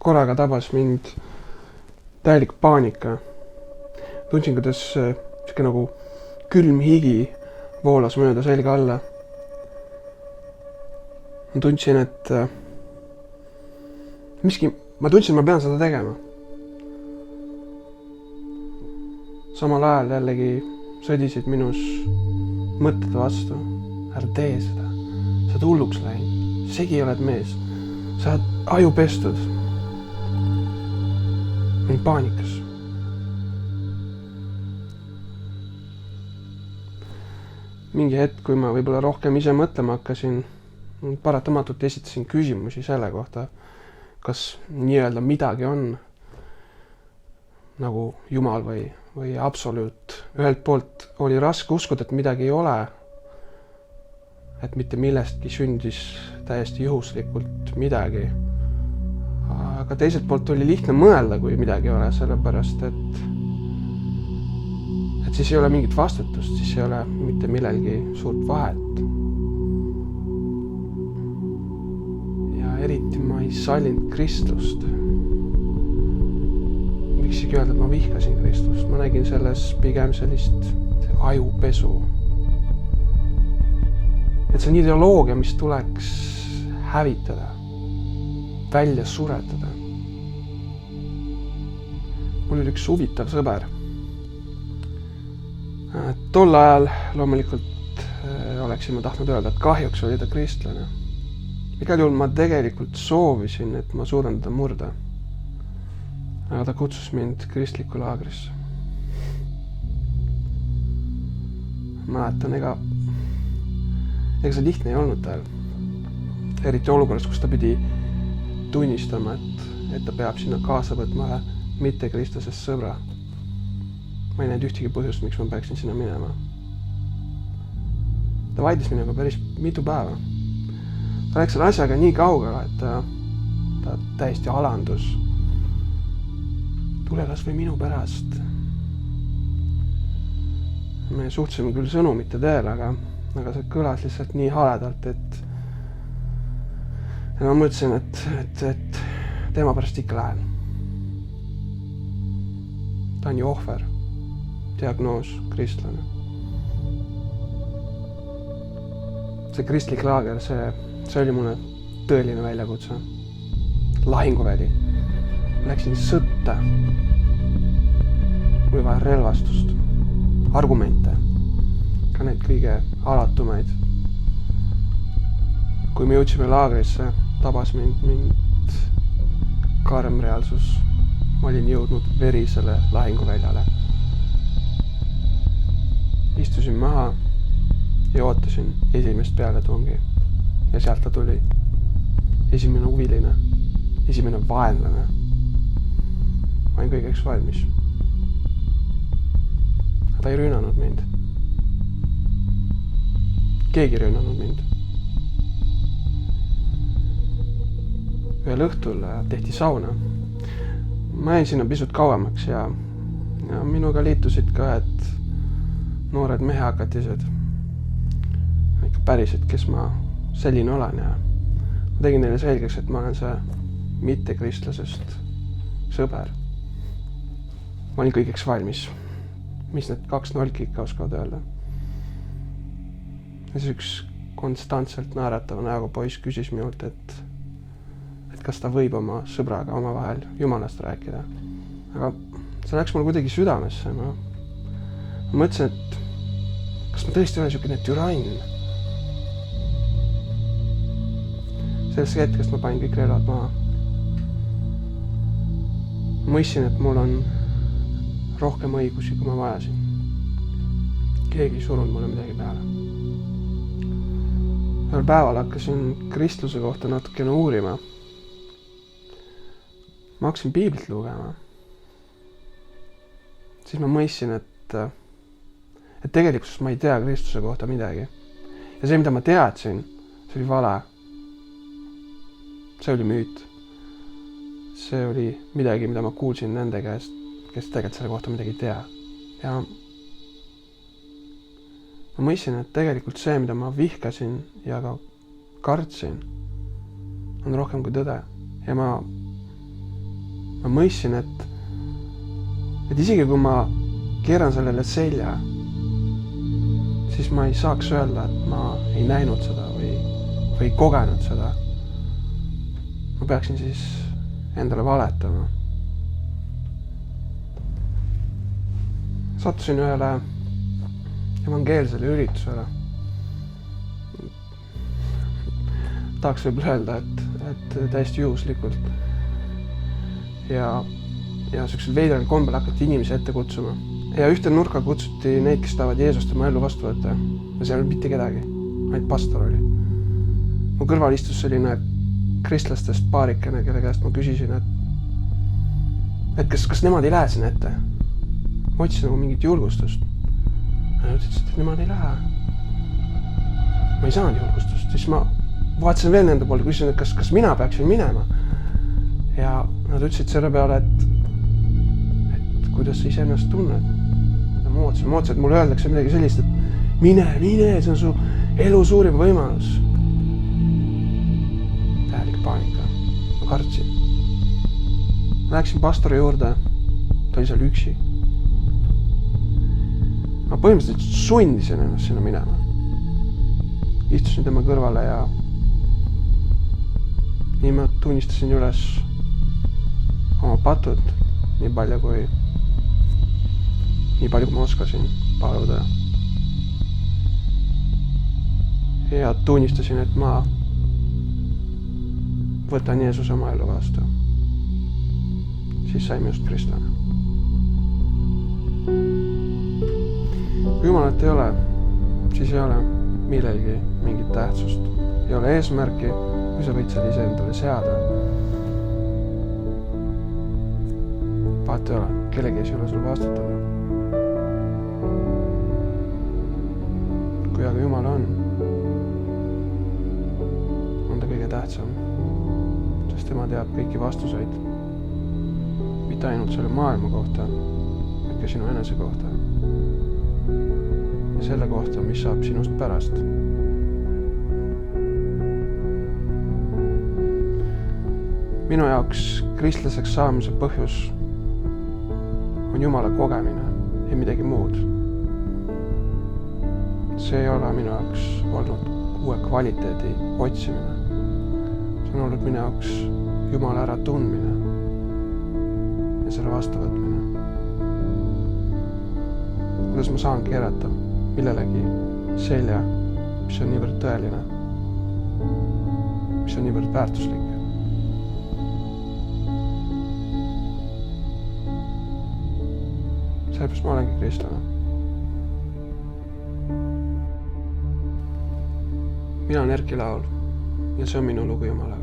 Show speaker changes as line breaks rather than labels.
korraga tabas mind täielik paanika. Tundsin, kuidas siuke nagu külm higi voolas mööda selga alla. Ma tundsin, et ma pean seda tegema. Samal ajal jällegi sõdisid minus mõtted vastu. Ära tee seda. Sa oled hulluks läinud. Segi oled mees. Sa oled aju pestud. Ma olin paanikas. Mingi hetk, kui ma võib-olla rohkem ise mõtlema hakkasin, paratamatult esitasin küsimusi selle kohta, kas nii-öelda midagi on nagu Jumal või absoluut. Ühelt poolt oli raske uskuda, et midagi ei ole, et mitte millestki sündis täiesti juhuslikult midagi. Aga teiselt poolt oli lihtne mõelda, kui midagi ei ole, sellepärast, et siis ei ole mingit vastutust, siis ei ole mitte millelgi suurt vahet. Ja eriti ma ei sallinud Kristust. Võiks isegi öelda, et ma vihkasin Kristust. Ma nägin selles pigem sellist ajupesu. Et see on ideoloogia, mis tuleks hävitada, välja suretada. Mul oli üks huvitav sõber. Tol ajal loomulikult oleksin ma tahtnud öelda, et kahjuks oli ta kristlane. Igal juhul ma tegelikult soovisin, et ma suudan teda murda. Aga ta kutsus mind kristlikku laagrisse. Mäletan, ega see lihtne ei olnud tal. Eriti olukorras, kus ta pidi tunnistama, et ta peab sinna kaasa võtma mitte kristlasest sõbra. Ma ei näinud ühtegi põhjust, miks ma peaksin sinna minema. Ta vaidles minuga päris mitu päeva. Ta läks selle asjaga nii kaugele, et ta täiesti alandus. Tule kas või minu pärast. Me suhtusime küll sõnumite teel, aga see kõlas lihtsalt nii haledalt, et ma mõtlesin, et tema pärast ikka lähen. Ta on ju ohver. Diagnoos, kristlane. See kristlik laager, see oli mulle tõeline väljakutse. Lahinguväli. Ma läksin sõtta. Mul oli vaja relvastust, argumente, ka need kõige alatumaid. Kui me jõudsime laagrisse, tabas mind karm reaalsus. Ma olin jõudnud verisele lahinguväljale. Istusin maha ja ootasin esimest pealetungi. Ja sealt ta tuli. Esimene huviline, esimene vaenlane. Ma olin kõigeks valmis. Ta ei rünnanud mind. Keegi ei rünnanud mind. Ühel õhtul tehti sauna. Ma jäin sinna pisut kauemaks ja minuga liitusid ka, et noored mehehakatised. Ikka päriselt, kes ma selline olen ja ma tegin neile selgeks, et ma olen see mitte kristlasest sõber. Ma olin kõigeks valmis. Mis need 2 nolki ikka oskavad öelda? Ja siis üks konstantselt naeratava näoga poiss küsis minult, et kas ta võib oma sõbraga omavahel Jumalast rääkida. Aga see läks mul kuidagi südamesse. Ma mõtlesin, et kas ma tõesti olen siukene türann? Sellest hetkest ma panin kõik relvad maha. Ma mõistsin, et mul on rohkem õigusi, kui ma vajasin. Keegi ei surunud mulle midagi peale. Ühel päeval hakkasin kristluse kohta natukene uurima. Ma hakkasin piiblit lugema. Siis ma mõistsin, et tegelikkuses ma ei tea Kristuse kohta midagi. Ja see, mida ma teadsin, see oli vale. See oli müüt. See oli midagi, mida ma kuulsin nende käest, kes tegelikult selle kohta midagi ei tea. Ja ma mõistsin, et tegelikult see, mida ma vihkasin ja ka kartsin, on rohkem kui tõde. Ja ma ma mõistsin, et isegi kui ma keeran sellele selja, siis ma ei saaks öelda, et ma ei näinud seda või ei kogenud seda. Ma peaksin siis endale valetama. Sattusin ühele evangeelsele üritusele. Tahaks võib öelda, et täiesti juhuslikult. Ja sellisel veidral kombel hakati inimesi ette kutsuma. Ja ühte nurka kutsuti neid, kes tahavad Jeesust oma ellu vastu võtta. Ja seal mitte kedagi, ainult pastor oli. Mu kõrval istus selline kristlastest paarikene, kelle käest ma küsisin, et kas nemad ei lähe sinna ette. Ma otsisin nagu mingit julgustust. Nad ütlesid, et nemad ei lähe. Ma ei saanud julgustust. Siis ma vaatasin veel nende poole, küsisin, et kas mina peaksin minema. Ja nad ütlesid selle peale, et kuidas sa ise ennast tunned. Ma ootasin, et mulle öeldakse midagi sellist, et mine, see on su elu suurim võimalus. Tähelik paanika. Ma kartsin. Ma läksin pastori juurde. Ta oli seal üksi. Ma põhimõtteliselt sundisin ennast sinna minema. Istusin tema kõrvale ja nii ma tunnistasin üles oma patud nii palju kui ma oskasin paluda. Ja tunnistasin, et ma võtan Jeesuse oma elu vastu. Siis sain minust kristlane. Kui Jumalat ei ole, siis ei ole millelgi mingit tähtsust. Ei ole eesmärki, kui sa võid seal ise endale seada. Vaat ei ole, kellegi ei ole sul vastutada. Kui aga Jumal on ta kõige tähtsam, sest tema teab kõiki vastuseid. Mitte ainult selle maailma kohta, vaid ka sinu enese kohta. Ja selle kohta, mis saab sinust pärast. Minu jaoks kristlaseks saamise põhjus on Jumala kogemine ja midagi muud. See ei ole minu jaoks olnud uue kvaliteedi otsimine. See on olnud minu jaoks Jumala ära tundmine ja selle vastuvõtmine. Kuidas ma saan keerata millelegi selja, mis on niivõrd tõeline, mis on niivõrd väärtuslik. Sellepärast ma olengi kristlane. Mina on Erki Laul ja see on minu lugu Jumalaga.